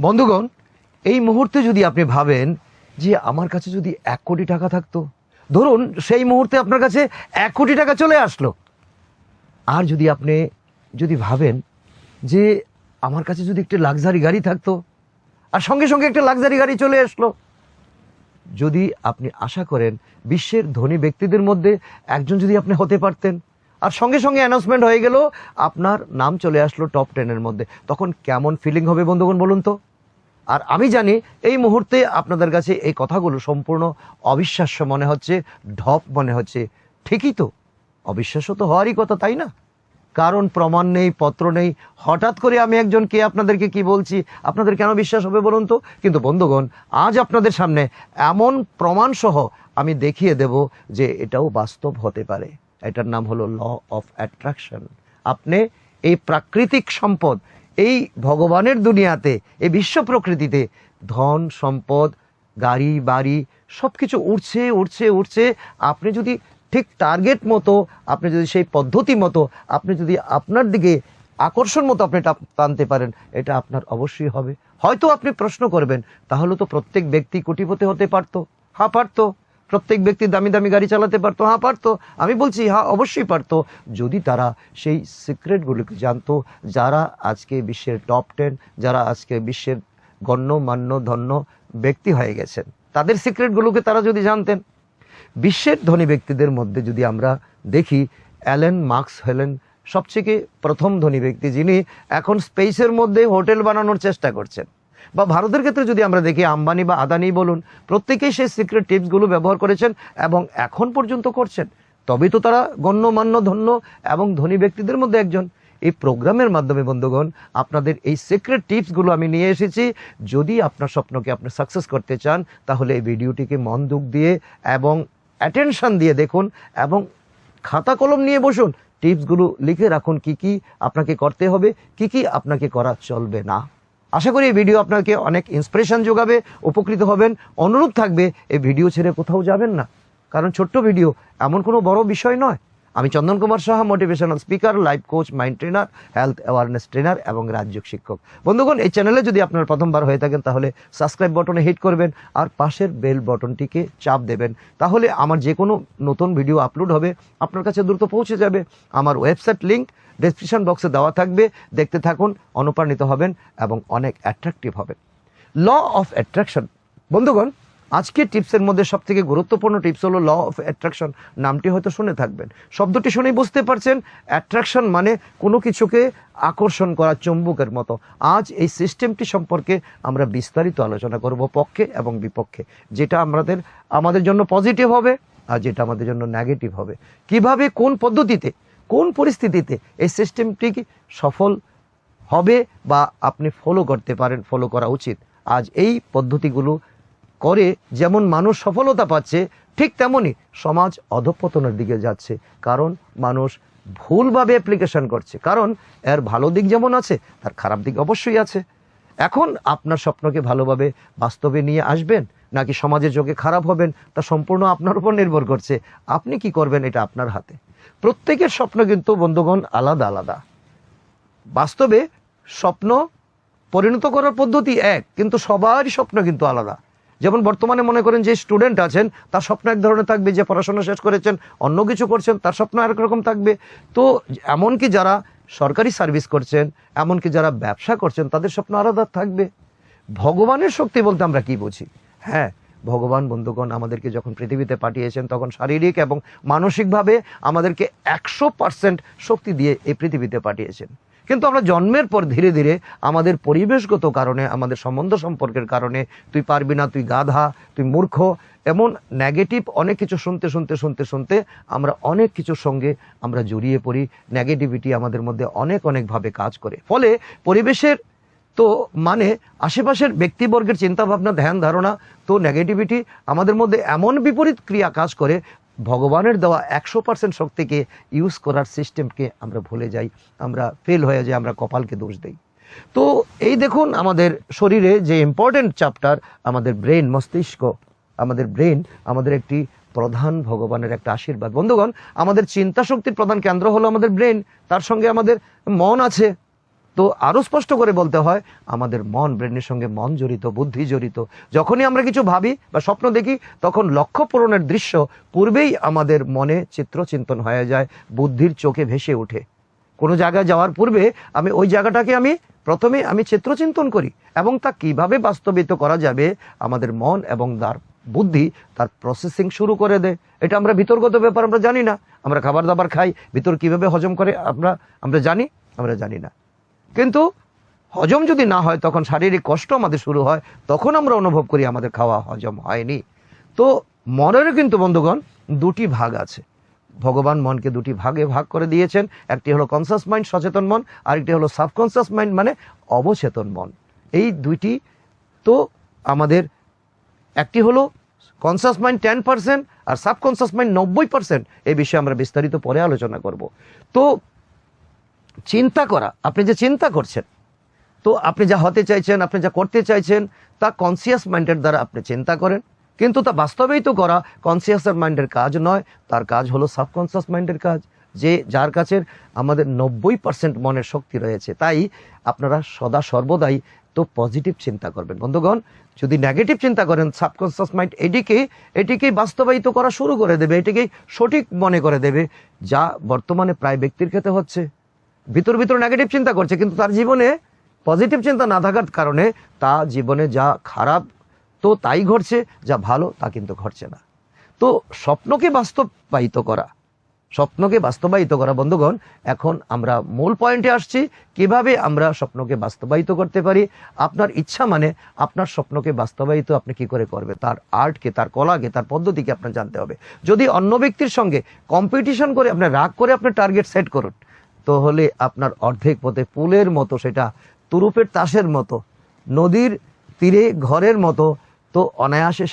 বন্ধুগণ, এই মুহূর্তে যদি আপনি ভাবেন যে আমার কাছে যদি 1 কোটি টাকা থাকতো, ধরুন সেই মুহূর্তে আপনার কাছে 1 কোটি টাকা চলে আসলো। আর যদি ভাবেন যে আমার কাছে যদি একটা লাক্সারি গাড়ি থাকতো, আর সঙ্গে সঙ্গে একটা লাক্সারি গাড়ি চলে আসলো। যদি আপনি আশা করেন বিশ্বের ধনী ব্যক্তিদের মধ্যে একজন যদি আপনি হতে পারতেন, আর সঙ্গে সঙ্গে অ্যানাউন্সমেন্ট হয়ে গেল আপনার নাম চলে আসলো টপ 10-এর মধ্যে, তখন কেমন ফিলিং হবে বন্ধুগণ বলুন তো। আর আমি জানি এই মুহূর্তে আপনাদের কাছে এই কথাগুলো সম্পূর্ণ অবিশ্বাস্য মনে হচ্ছে, ঢপ মনে হচ্ছে। ঠিকই তো, অবিশ্বাস্য তো হওয়ারই কথা, তাই না? কারণ প্রমাণ নেই, পত্র নেই, হঠাৎ করে আমি একজন কে আপনাদেরকে কি বলছি, আপনাদের কেন বিশ্বাস হবে বলুন তো। কিন্তু বন্ধুগণ, আজ আপনাদের সামনে এমন প্রমাণ সহ আমি দেখিয়ে দেব যে এটাও বাস্তব হতে পারে। এটার নাম হলো ল অফ অ্যাট্রাকশন। আপনি এই প্রাকৃতিক সম্পদ, এই ভগবানের দুনিয়াতে, এই বিশ্ব প্রকৃতিতে ধন সম্পদ, গাড়ি বাড়ি সবকিছু উঠছে উঠছে উঠছে। আপনি যদি ঠিক টার্গেট মতো, আপনি যদি সেই পদ্ধতি মতো, আপনি যদি আপনার দিকে আকর্ষণ মতো আপনি টানতে পারেন, এটা আপনার অবশ্যই হবে। হয়তো আপনি প্রশ্ন করবেন, তাহলে তো প্রত্যেক ব্যক্তি কোটিপতি হতে পারতো। হ্যাঁ পারতো। প্রত্যেক ব্যক্তি দামি দামি গাড়ি চালাতে পারতো। হ্যাঁ পারতো। আমি বলছি হ্যাঁ অবশ্যই পারতো, যদি তারা সেই সিক্রেটগুলোকে জানতো। যারা আজকে বিশ্বের টপ 10, যারা আজকে বিশ্বের গণ্যমান্য ধন্য ব্যক্তি হয়ে গেছেন, তাদের সিক্রেটগুলোকে তারা যদি জানতেন। বিশ্বের ধনী ব্যক্তিদের মধ্যে যদি আমরা দেখি, অ্যালেন মার্কস হলেন সবথেকে প্রথম ধনী ব্যক্তি, যিনি এখন স্পেসের মধ্যে হোটেল বানানোর চেষ্টা করছেন। বা ভারতের ক্ষেত্রে যদি আমরা দেখি, আম্বানি বা আদানি বলুন, প্রত্যেকেই সেই সিক্রেট টিপসগুলো ব্যবহার করেছেন এবং এখন পর্যন্ত করছেন। তবেই তো তারা গণ্যমান্য ধন্য এবং ধনী ব্যক্তিদের মধ্যে একজন। এই প্রোগ্রামের মাধ্যমে বন্ধুগণ আপনাদের এই সিক্রেট টিপসগুলো আমি নিয়ে এসেছি। যদি আপনার স্বপ্নকে আপনি সাকসেস করতে চান, তাহলে এই ভিডিওটিকে মনোযোগ দিয়ে এবং অ্যাটেনশন দিয়ে দেখুন এবং খাতা কলম নিয়ে বসুন। টিপসগুলো লিখে রাখুন, কি কি আপনাকে করতে হবে, কি কি আপনাকে করা চলবে না। আশা করি এই ভিডিও আপনাকে অনেক ইন্সপিরেশন যোগাবে, উপকৃত হবেন। অনুরোধ থাকবে এই ভিডিও ছেড়ে কোথাও যাবেন না, কারণ ছোট্ট ভিডিও, এমন কোনো বড় বিষয় নয়। আমি Chandan Kumar Saha, motivational speaker, life coach, mind trainer, health awareness trainer এবং রাজযোগ শিক্ষক। বন্ধুগণ, এই চ্যানেলে যদি আপনার প্রথমবার হয়ে থাকেন, তাহলে সাবস্ক্রাইব বাটনে হিট করবেন আর পাশের বেল বাটনটিকে চাপ দেবেন। তাহলে আমার যে কোনো নতুন ভিডিও আপলোড হবে আপনার কাছে দ্রুত পৌঁছে যাবে। আমার ওয়েবসাইট লিঙ্ক ডেসক্রিপশন বক্সে দেওয়া থাকবে, দেখতে থাকুন, অনুপ্রাণিত হবেন এবং অনেক অ্যাট্রাকটিভ হবেন। Law of attraction. বন্ধুগণ, আজকের টিপসের মধ্যে সবথেকে গুরুত্বপূর্ণ টিপস হলো ল অফ অ্যাট্রাকশন। নামটি হয়তো শুনে থাকবেন, শব্দটি শুনেই বুঝতে পারছেন অ্যাট্রাকশন মানে কোনো কিছুকে আকর্ষণ করা, চুম্বকের মতো। আজ এই সিস্টেমটি সম্পর্কে আমরা বিস্তারিত আলোচনা করব, পক্ষে এবং বিপক্ষে, যেটা আমাদের জন্য পজিটিভ হবে আর যেটা আমাদের জন্য নেগেটিভ হবে। কিভাবে, কোন পদ্ধতিতে, কোন পরিস্থিতিতে এই সিস্টেমটি সফল হবে বা আপনি ফলো করতে পারেন, ফলো করা উচিত। আজ এই পদ্ধতিগুলো করে যেমন মানুষ সফলতা পাচ্ছে, ঠিক তেমনি সমাজ অধঃপতনের দিকে যাচ্ছে। কারণ মানুষ ভুলভাবে অ্যাপ্লিকেশন করছে। কারণ এর ভালো দিক যেমন আছে, তার খারাপ দিক অবশ্যই আছে। এখন আপনার স্বপ্নকে ভালোভাবে বাস্তবে নিয়ে আসবেন নাকি সমাজের চোখে খারাপ হবেন, তা সম্পূর্ণ আপনার উপর নির্ভর করছে। আপনি কি করবেন, এটা আপনার হাতে। প্রত্যেকের স্বপ্ন কিন্তু বন্ধুগণ আলাদা আলাদা। বাস্তবে স্বপ্ন পরিণত করার পদ্ধতি এক, কিন্তু সবারই স্বপ্ন কিন্তু আলাদা। যেমন বর্তমানে মনে করেন যে স্টুডেন্ট আছেন, তার স্বপ্ন এক ধরনের থাকবে, যে পড়াশোনা শেষ করেছেন অন্য কিছু করছেন, তার স্বপ্ন আরেক রকম থাকবে। তো এমনকি যারা সরকারি সার্ভিস করছেন, এমনকি যারা ব্যবসা করছেন, তাদের স্বপ্ন আলাদা থাকবে। ভগবানের শক্তি বলতে আমরা কি বুঝি? হ্যাঁ, ভগবান বন্ধুগণ আমাদেরকে যখন পৃথিবীতে পাঠিয়েছেন, তখন শারীরিক এবং মানসিকভাবে আমাদেরকে 100% শক্তি দিয়ে এই পৃথিবীতে পাঠিয়েছেন। কিন্তু আমরা জন্মের পর ধীরে ধীরে আমাদের পরিবেশগত কারণে, আমাদের সম্বন্ধ সম্পর্কের কারণে, তুই পারবি না, তুই গাধা, তুই মূর্খ, এমন নেগেটিভ অনেক কিছু শুনতে শুনতে শুনতে শুনতে আমরা অনেক কিছুর সঙ্গে আমরা জড়িয়ে পড়ি। নেগেটিভিটি আমাদের মধ্যে অনেকভাবে কাজ করে। ফলে পরিবেশের তো মানে আশেপাশের ব্যক্তিবর্গের চিন্তাভাবনা, ধ্যান ধারণা, তো নেগেটিভিটি আমাদের মধ্যে এমন বিপরীত ক্রিয়া কাজ করে, ভগবানের দেওয়া 100% শক্তিকে ইউজ করার সিস্টেমকে আমরা ভুলে যাই, আমরা ফেল হয়ে যাই, আমরা কপালকে দোষ দেই। তো এই দেখুন, আমাদের শরীরে যে ইম্পর্টেন্ট চ্যাপ্টার, আমাদের ব্রেন, মস্তিষ্ক, আমাদের ব্রেন আমাদের একটি প্রধান ভগবানের একটা আশীর্বাদ। বন্ধুগণ, আমাদের চিন্তা শক্তির প্রধান কেন্দ্র হলো আমাদের ব্রেন, তার সঙ্গে আমাদের মন আছে। তো আরো স্পষ্ট করে বলতে হয়, আমাদের মন, ব্রেনের সঙ্গে মন জড়িত, বুদ্ধি জড়িত। যখনই আমরা কিছু ভাবি বা স্বপ্ন দেখি, তখন লক্ষ্য পূরণের দৃশ্য পূর্বেই আমাদের মনে চিত্র চিন্তন হয়ে যায়, বুদ্ধির চোখে ভেসে ওঠে। কোনো জায়গায় যাওয়ার পূর্বে আমি ওই জায়গাটাকে প্রথমে চিত্র চিন্তন করি, এবং তা কিভাবে বাস্তবিত করা যাবে আমাদের মন এবং তার বুদ্ধি তার প্রসেসিং শুরু করে দেয়। এটা আমরা ভিতরগত ব্যাপার আমরা জানি না। আমরা খাবার দাবার খাই, ভিতর কিভাবে হজম করে আমরা জানি না। কিন্তু হজম যদি না হয়, তখন শারীরিক কষ্ট আমাদের শুরু হয়, তখন আমরা অনুভব করি আমাদের খাওয়া হজম হয়নি। তো মনেরও কিন্তু বন্ধুগণ দুটি ভাগ আছে। ভগবান মনকে দুটি ভাগে ভাগ করে দিয়েছেন। একটি হলো কনসাস মাইন্ড, সচেতন মন, আরেকটি হলো সাবকনসাস মাইন্ড, মানে অবচেতন মন। এই দুইটি তো আমাদের, একটি হলো কনসাস মাইন্ড 10% আর সাবকনসাস মাইন্ড 90%। এই বিষয়ে আমরা বিস্তারিত পরে আলোচনা করব। তো চিন্তা করা, আপনি যে চিন্তা করছেন, তো আপনি যা হতে চাইছেন, আপনি যা করতে চাইছেন, তা কনসিয়াস মাইন্ডের দ্বারা আপনি চিন্তা করেন, কিন্তু তা বাস্তবেই তো করা কনসিয়াস মাইন্ডের কাজ নয়, তার কাজ হলো সাবকনসিয়াস মাইন্ডের কাজ, যার কাছে আমাদের 90% মনের শক্তি রয়েছে। তাই আপনারা সদা সর্বদাই তো পজিটিভ চিন্তা করবেন বন্ধুগণ। যদি নেগেটিভ চিন্তা করেন, সাবকনসিয়াস মাইন্ড এটিকেই বাস্তবায়িত করা শুরু করে দেবে, এটিকেই সঠিক মনে করে দেবে, যা বর্তমানে প্রায় ব্যক্তির ক্ষেত্রে হচ্ছে। ভিতর নেগেটিভ চিন্তা করছে, কিন্তু তার জীবনে পজিটিভ চিন্তা না থাকার কারণে তা জীবনে যা খারাপ তো তাই ঘটছে, যা ভালো তা কিন্তু ঘটছে না। তো স্বপ্নকে বাস্তবায়িত করা বন্ধুগণ, এখন আমরা মূল পয়েন্টে আসছি, কিভাবে আমরা স্বপ্নকে বাস্তবায়িত করতে পারি। আপনার ইচ্ছা মানে আপনার স্বপ্নকে বাস্তবায়িত আপনি কি করে করবে, তার আর্টকে, তার কলাকে, তার পদ্ধতিকে আপনার জানতে হবে। যদি অন্য ব্যক্তির সঙ্গে কম্পিটিশন করে, আপনার রাগ করে আপনার টার্গেট সেট করুন, তাহলে আপনার অর্ধেক পথে পুলের মতো, সেটা তুরুপের তাসের মতো, নদীর তীরে ঘরের মতো, তো অনায়াসে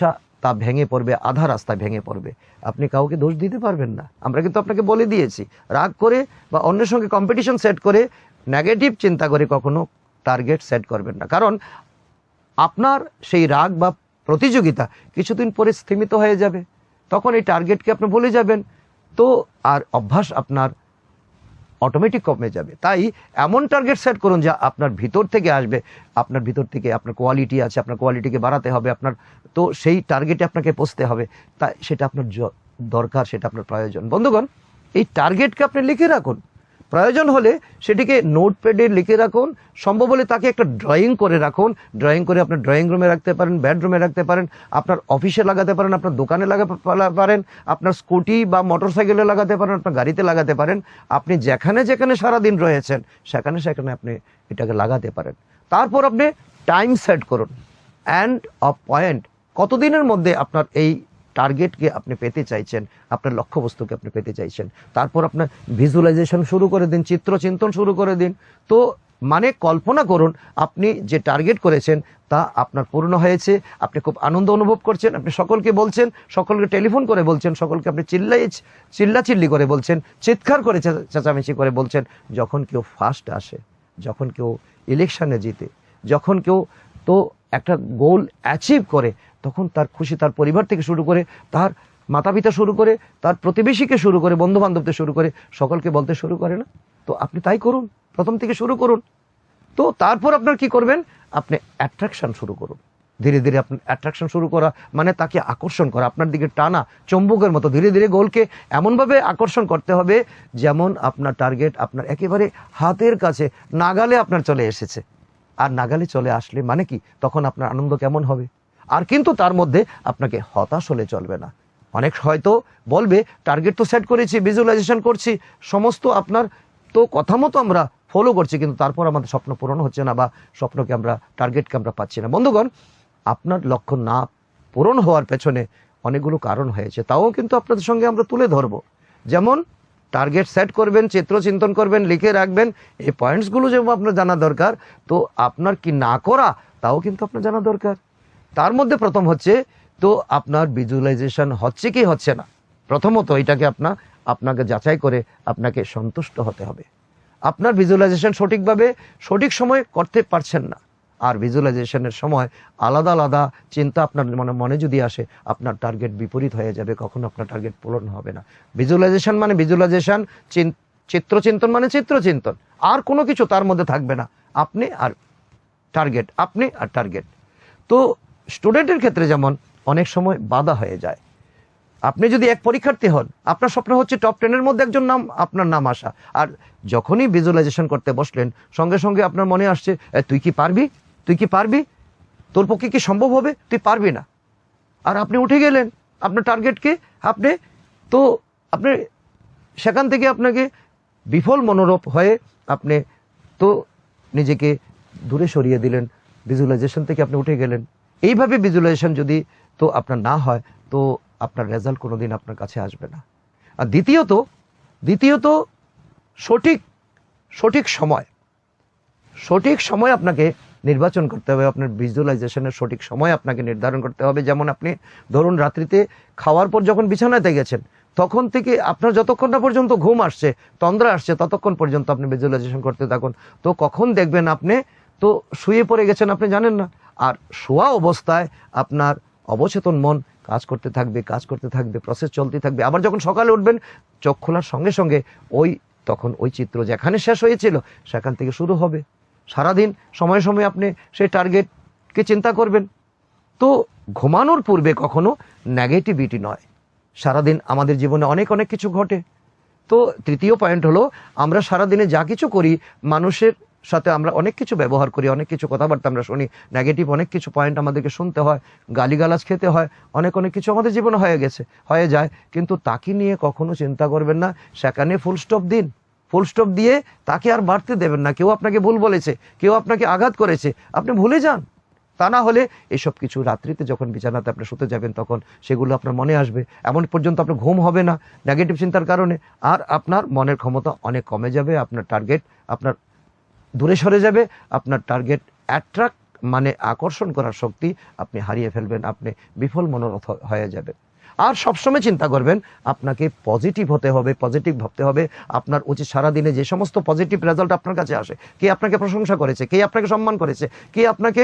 তা ভেঙে পড়বে, আধা রাস্তায় ভেঙে পড়বে। আপনি কাউকে দোষ দিতে পারবেন না। আমরা কিন্তু আপনাকে বলে দিয়েছি, রাগ করে বা অন্যের সঙ্গে কম্পিটিশন সেট করে, নেগেটিভ চিন্তা করে কখনো টার্গেট সেট করবেন না। কারণ আপনার সেই রাগ বা প্রতিযোগিতা কিছুদিন পরে স্থিমিত হয়ে যাবে, তখন এই টার্গেটকে আপনি ভুলে যাবেন, তো আর অভ্যাস আপনার অটোমেটিক কমে যাবে। তাই এমন টার্গেট সেট করুন যা আপনার ভিতর থেকে আসবে, আপনার ভিতর থেকে আপনার কোয়ালিটি আছে, আপনার কোয়ালিটিকে বাড়াতে হবে আপনার, তো সেই টার্গেটে আপনাকে পৌঁছতে হবে। তাই সেটা আপনার দরকার, সেটা আপনার প্রয়োজন। বন্ধুগণ, এই টার্গেটকে আপনি লিখে রাখুন, প্রয়োজন হলে সেটিকে নোটপ্যাডে লিখে রাখুন, সম্ভব হলে তাকে একটা ড্রয়িং করে রাখুন। ড্রয়িং করে আপনার ড্রয়িং রুমে রাখতে পারেন, বেডরুমে রাখতে পারেন, আপনার অফিসে লাগাতে পারেন, আপনার দোকানে লাগাতে পারেন, আপনার স্কুটি বা মোটর সাইকেলে লাগাতে পারেন, আপনার গাড়িতে লাগাতে পারেন। আপনি যেখানে সারাদিন রয়েছেন সেখানে আপনি এটাকে লাগাতে পারেন। তারপর আপনি টাইম সেট করুন, অ্যান্ড অফ পয়েন্ট, কতদিনের মধ্যে আপনার এই টার্গেটকে আপনি পেতে চাইছেন, আপনার লক্ষ্যবস্তুকে আপনি পেতে চাইছেন। তারপর আপনার ভিজুয়ালাইজেশন শুরু করে দিন, চিত্র চিন্তন শুরু করে দিন। তো মানে কল্পনা করুন আপনি যে টার্গেট করেছেন তা আপনার পূর্ণ হয়েছে, আপনি খুব আনন্দ অনুভব করছেন, আপনি সকলকে বলছেন, সকলকে টেলিফোন করে বলছেন, সকলকে আপনি চিল্লাচিল্লি করে বলছেন, চিৎকার করে চেঁচামেচি করে বলছেন। যখন কেউ ফার্স্ট আসে, যখন কেউ ইলেকশনে জিতে, যখন কেউ তো একটা গোল অ্যাচিভ করে, তখন তার খুশি তার পরিবার থেকে শুরু করে, তার মাতা পিতা শুরু করে, তার প্রতিবেশীকে শুরু করে, বন্ধু বান্ধবদের শুরু করে, সকলকে বলতে শুরু করে না? তো আপনি তাই করুন, প্রথম থেকে শুরু করুন। তো তারপর আপনার কি করবেন, আপনি অ্যাট্রাকশন শুরু করুন। ধীরে ধীরে আপনার অ্যাট্রাকশন শুরু করা মানে তাকে আকর্ষণ করা, আপনার দিকে টানা, চুম্বকের মতো ধীরে ধীরে গোলকে এমনভাবে আকর্ষণ করতে হবে যেমন আপনার টার্গেট আপনার একেবারে হাতের কাছে, নাগালে আপনার চলে এসেছে। আর নাগালে চলে আসলে মানে কি, তখন আপনার আনন্দ কেমন হবে। আর কিন্তু তার মধ্যে আপনাকে হতাশ হলে চলবে না। অনেক হয়তো বলবে, টার্গেট তো সেট করেছি, ভিজুয়ালাইজেশন করছি, সমস্ত আপনার তো কথা মতো আমরা ফলো করছি, কিন্তু তারপর আমাদের স্বপ্ন পূরণ হচ্ছে না, বা টার্গেটকে আমরা পাচ্ছি না। বন্ধুগণ, আপনার লক্ষ্য না পূরণ হওয়ার পেছনে অনেকগুলো কারণ হয়েছে, তাও কিন্তু আপনাদের সঙ্গে আমরা তুলে ধরবো। যেমন টার্গেট সেট করবেন, চিত্র চিন্তন করবেন, লিখে রাখবেন, এই পয়েন্টসগুলো যেমন আপনার জানা দরকার, তো আপনার কি না করা তাও কিন্তু আপনার জানা দরকার। তার মধ্যে প্রথম হচ্ছে, তো আপনার ভিজুয়ালাইজেশন হচ্ছে কি হচ্ছে না, প্রথমত এটাকে আপনাকে যাচাই করে আপনাকে সন্তুষ্ট হতে হবে। আপনার ভিজুয়ালাইজেশন সঠিকভাবে সঠিক সময়ে করতে পারছেন না, আর ভিজুয়ালাইজেশনের সময় আলাদা আলাদা চিন্তা আপনার মনে যদি আসে, আপনার টার্গেট বিপরীত হয়ে যাবে, কখনো আপনার টার্গেট পূরণ হবে না। ভিজুয়ালাইজেশন মানে ভিজুয়ালাইজেশন, চিত্রচিন্তন মানে চিত্রচিন্তন, আর কোনো কিছু তার মধ্যে থাকবে না, আপনি আর টার্গেট, আপনি আর টার্গেট। তো স্টুডেন্টের ক্ষেত্রে যেমন অনেক সময় বাধা হয়ে যায়। আপনি যদি এক পরীক্ষার্থী হন, আপনার স্বপ্ন হচ্ছে টপ 10-এর মধ্যে একজন নাম, আপনার নাম আসা, আর যখনই ভিজুয়ালাইজেশন করতে বসলেন সঙ্গে সঙ্গে আপনার মনে আসছে তুই কি পারবি, তুই কি পারবি, তোর পক্ষে কি সম্ভব হবে, তুই পারবি না, আর আপনি উঠে গেলেন আপনার টার্গেটকে, আপনি তো আপনি সেখান থেকে আপনাকে বিফল মনোরূপ হয়ে আপনি তো নিজেকে দূরে সরিয়ে দিলেন, ভিজুয়ালাইজেশন থেকে আপনি উঠে গেলেন। এইভাবে ভিজুয়ালাইজেশন যদি তো আপনার না হয়, তো আপনার রেজাল্ট কোনোদিন আপনার কাছে আসবে না। আর দ্বিতীয়ত সঠিক সময় আপনাকে নির্বাচন করতে হবে, আপনার ভিজুয়ালাইজেশনের সঠিক সময় আপনাকে নির্ধারণ করতে হবে। যেমন আপনি ধরুন রাত্রিতে খাওয়ার পর যখন বিছানাতে গেছেন, তখন থেকে আপনার যতক্ষণ না পর্যন্ত ঘুম আসছে, তন্দ্রা আসছে, ততক্ষণ পর্যন্ত আপনি ভিজুয়ালাইজেশন করতে থাকুন। তো কখন দেখবেন আপনি তো শুয়ে পড়ে গেছেন, আপনি জানেন না। আর শোয়া অবস্থায় আপনার অবচেতন মন কাজ করতে থাকবে, প্রসেস চলতে থাকবে। আবার যখন সকালে উঠবেন, চোখ খোলার সঙ্গে সঙ্গে তখন ওই চিত্র যেখানে শেষ হয়েছিল সেখান থেকে শুরু হবে। সারাদিন সময়ে সময়ে আপনি সেই টার্গেটকে চিন্তা করবেন। তো ঘুমানোর পূর্বে কখনো নেগেটিভিটি নয়। সারাদিন আমাদের জীবনে অনেক কিছু ঘটে। তো তৃতীয় পয়েন্ট হলো, আমরা সারাদিনে যা কিছু করি, মানুষের সাথে আমরা অনেক কিছু ব্যবহার করি, অনেক কিছু কথাবার্তা আমরা শুনি, নেগেটিভ অনেক কিছু পয়েন্ট আমাদেরকে শুনতে হয়, গালিগালাজ খেতে হয়, অনেক কিছু আমাদের জীবনে হয়ে যায়। কিন্তু তাকে নিয়ে কখনো চিন্তা করবেন না, সেখানে ফুল স্টপ দিন। ফুল স্টপ দিয়ে তাকে আর বাড়তে দেবেন না। কেউ আপনাকে ভুল বলেছে, কেউ আপনাকে আঘাত করেছে, আপনি ভুলে যান। তা না হলে এসব কিছু রাত্রিতে যখন বিছানাতে আপনি শুতে যাবেন, তখন সেগুলো আপনার মনে আসবে, এমন পর্যন্ত আপনার ঘুম হবে না নেগেটিভ চিন্তার কারণে। আর আপনার মনের ক্ষমতা অনেক কমে যাবে, আপনার টার্গেট আপনার দূরে সরে যাবে, আপনার টার্গেট অ্যাট্রাক্ট মানে আকর্ষণ করার শক্তি আপনি হারিয়ে ফেলবেন, আপনি বিফল মনোরথ হয়ে যাবেন। আর সবসময় চিন্তা করবেন, আপনাকে পজিটিভ হতে হবে, পজিটিভ ভাবতে হবে। আপনার উচিত সারাদিনে যে সমস্ত পজিটিভ রেজাল্ট আপনার কাছে আসে, কে আপনাকে প্রশংসা করেছে, কে আপনাকে সম্মান করেছে, কে আপনাকে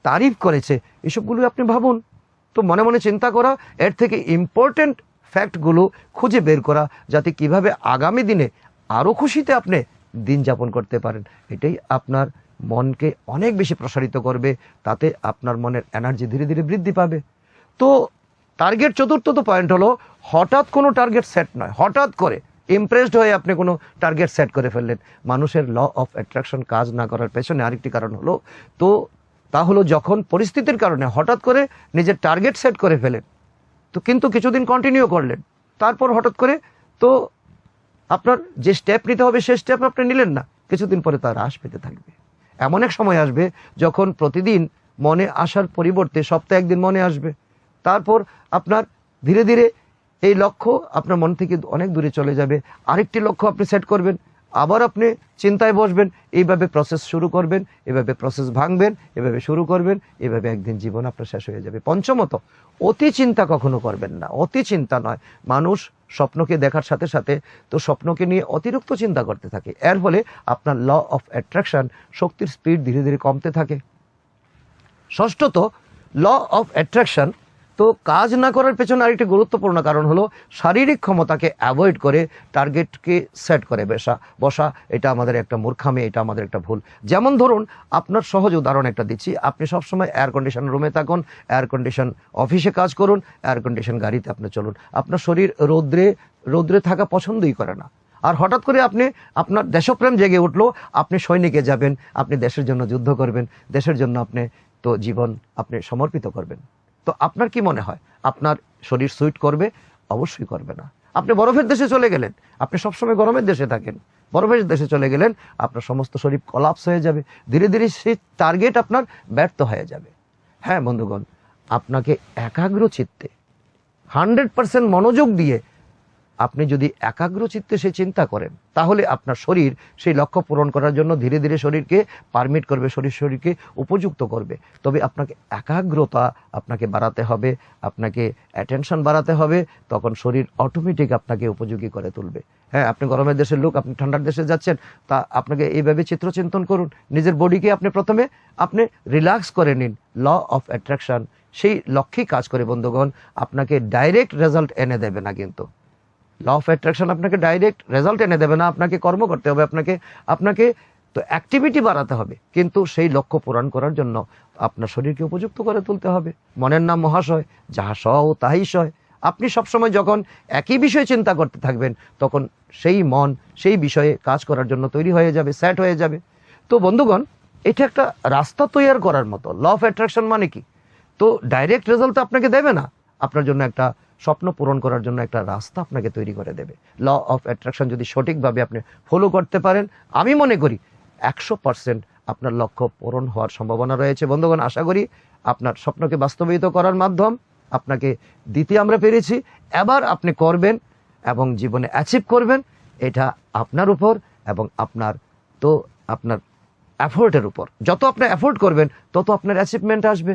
তারিফ করেছে, এসবগুলো আপনি ভাবুন। তো মনে মনে চিন্তা করা, এর থেকে ইম্পর্টেন্ট ফ্যাক্টগুলো খুঁজে বের করা, যাতে কিভাবে আগামী দিনে আরও খুশিতে আপনি দিন যাপন করতে পারেন। এটাই আপনার মনকে অনেক বেশি প্রসারিত করবে, তাতে আপনার মনের এনার্জি ধীরে ধীরে বৃদ্ধি পাবে। তো টার্গেট চতুর্থ পয়েন্ট হলো, হঠাৎ কোনো টার্গেট সেট নয়। হঠাৎ করে ইমপ্রেসড হয়ে আপনি কোনো টার্গেট সেট করে ফেললেন। মানুষের ল অফ অ্যাট্রাকশন কাজ না করার পেছনে আরেকটি কারণ হলো, তা হলো যখন পরিস্থিতির কারণে হঠাৎ করে নিজের টার্গেট সেট করে ফেলেন, তো কিন্তু কিছুদিন কন্টিনিউ করলেন, তারপর হঠাৎ করে তো আপনার যে স্টেপ নিতে হবে সেই স্টেপ আপনি নিলেন না, কিছুদিন পরে তার হ্রাস পেতে থাকবে। এমন এক সময় আসবে যখন প্রতিদিন মনে আসার পরিবর্তে সপ্তাহে একদিন মনে আসবে, তারপর আপনার ধীরে ধীরে এই লক্ষ্য আপনার মন থেকে অনেক দূরে চলে যাবে। আরেকটি লক্ষ্য আপনি সেট করবেন, আবার আপনি চিন্তায় বসবেন, এইভাবে প্রসেস শুরু করবেন, এভাবে প্রসেস ভাঙবেন, এভাবে শুরু করবেন, এভাবে একদিন জীবন আপনার শেষ হয়ে যাবে। পঞ্চমত, অতি চিন্তা কখনো করবেন না। অতি চিন্তা নয়, মানুষ স্বপ্নকে দেখার সাথে সাথে তো স্বপ্নকে নিয়ে অতিরিক্ত চিন্তা করতে থাকে, এর ফলে আপনার ল অফ অ্যাট্রাকশন শক্তির স্পিড ধীরে ধীরে কমতে থাকে। ষষ্ঠত, ল অফ অ্যাট্রাকশন তো কাজ না করার পেছনে আরেকটি গুরুত্বপূর্ণ কারণ হলো, শারীরিক ক্ষমতাকে অ্যাভয়েড করে টার্গেটকে সেট করে বসা। এটা আমাদের একটা মূর্খামি, এটা আমাদের একটা ভুল। যেমন ধরুন, আপনার সহজ উদাহরণ একটা দিচ্ছি, আপনি সবসময় এয়ার কন্ডিশন রুমে থাকুন, এয়ার কন্ডিশন অফিসে কাজ করুন, এয়ার কন্ডিশন গাড়িতে আপনি চলুন, আপনার শরীর রৌদ্রে থাকা পছন্দই করে না। আর হঠাৎ করে আপনার দেশপ্রেম জেগে উঠলো, আপনি সৈনিকে যাবেন, আপনি দেশের জন্য যুদ্ধ করবেন, দেশের জন্য আপনি তো জীবন আপনি সমর্পিত করবেন। তো আপনার কি মনে হয় আপনার শরীর সুইট করবে? অবশ্যই করবে না। আপনি বরফের দেশে চলে গেলেন, আপনি সবসময় গরমের দেশে থাকেন, বরফের দেশে চলে গেলেন, আপনার সমস্ত শরীর কলাপস হয়ে যাবে, ধীরে ধীরে সেই টার্গেট আপনার ব্যর্থ হয়ে যাবে। হ্যাঁ বন্ধুগণ, আপনাকে একাগ্র চিত্তে 100% মনোযোগ দিয়ে আপনি যদি একাগ্র চিত্তে সে চিন্তা করেন, তাহলে আপনার শরীর সেই লক্ষ্য পূরণ করার জন্য ধীরে ধীরে শরীরকে পারমিট করবে, শরীরকে উপযুক্ত করবে। তবে আপনাকে একাগ্রতা আপনাকে বাড়াতে হবে, আপনাকে অ্যাটেনশন বাড়াতে হবে, তখন শরীর অটোমেটিক আপনাকে উপযোগী করে তুলবে। হ্যাঁ, আপনি গরমের দেশের লোক, আপনি ঠান্ডার দেশে যাচ্ছেন, তা আপনাকে এইভাবে চিন্তন করুন, নিজের বডিকে আপনি প্রথমে রিল্যাক্স করে নিন। ল অফ অ্যাট্রাকশন সেই লক্ষ্যেই কাজ করে বন্ধুগণ, আপনাকে ডাইরেক্ট রেজাল্ট এনে দেবে না, কিন্তু ল অফ অ্যাট্রাকশন আপনাকে ডাইরেক্ট রেজাল্ট এনে দেবে না, আপনাকে কর্ম করতে হবে, আপনাকে তো অ্যাক্টিভিটি বাড়াতে হবে, কিন্তু সেই লক্ষ্য পূরণ করার জন্য আপনার শরীরকে উপযুক্ত করে তুলতে হবে। মনের নাম মহাশয়, যাহা সহ তাহাই সয়। আপনি সবসময় যখন একই বিষয়ে চিন্তা করতে থাকবেন, তখন সেই মন সেই বিষয়ে কাজ করার জন্য তৈরি হয়ে যাবে, সেট হয়ে যাবে। তো বন্ধুগণ, এটা একটা রাস্তা তৈরি করার মতো। ল অফ অ্যাট্রাকশন মানে কি? তো ডাইরেক্ট রেজাল্ট আপনাকে দেবে না, আপনার জন্য একটা স্বপ্ন পূরণ করার জন্য একটা রাস্তা আপনাকে তৈরি করে দেবে। ল অফ অ্যাট্রাকশন যদি সঠিকভাবে আপনি ফলো করতে পারেন, আমি মনে করি 100% আপনার লক্ষ্য পূরণ হওয়ার সম্ভাবনা রয়েছে। বন্ধুগণ, আশা করি আপনার স্বপ্নকে বাস্তবায়িত করার মাধ্যম আপনাকে দিতে আমরা পেরেছি। এবার আপনি করবেন এবং জীবনে অ্যাচিভ করবেন, এটা আপনার উপর এবং আপনার এফোর্টের উপর। যত আপনি এফোর্ট করবেন তত আপনার অ্যাচিভমেন্ট আসবে।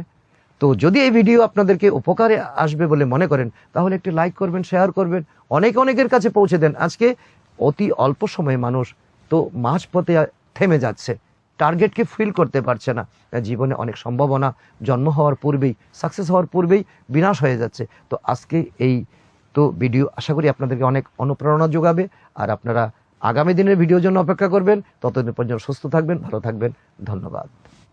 তো যদি এই ভিডিও আপনাদেরকে উপকারে আসবে বলে মনে করেন, তাহলে একটি লাইক করবেন, শেয়ার করবেন, অনেকের কাছে পৌঁছে দেন। আজকে অতি অল্প সময়ে মানুষ তো মাঝপথে থেমে যাচ্ছে, টার্গেটকে ফিল করতে পারছে না। জীবনে অনেক সম্ভাবনা জন্ম হওয়ার পূর্বেই, সাকসেস হওয়ার পূর্বেই বিনাশ হয়ে যাচ্ছে। তো আজকে এই ভিডিও আশা করি আপনাদেরকে অনেক অনুপ্রেরণা যোগাবে। আর আপনারা আগামী দিনের ভিডিওর জন্য অপেক্ষা করবেন। ততদিন পর্যন্ত সুস্থ থাকবেন, ভালো থাকবেন। ধন্যবাদ।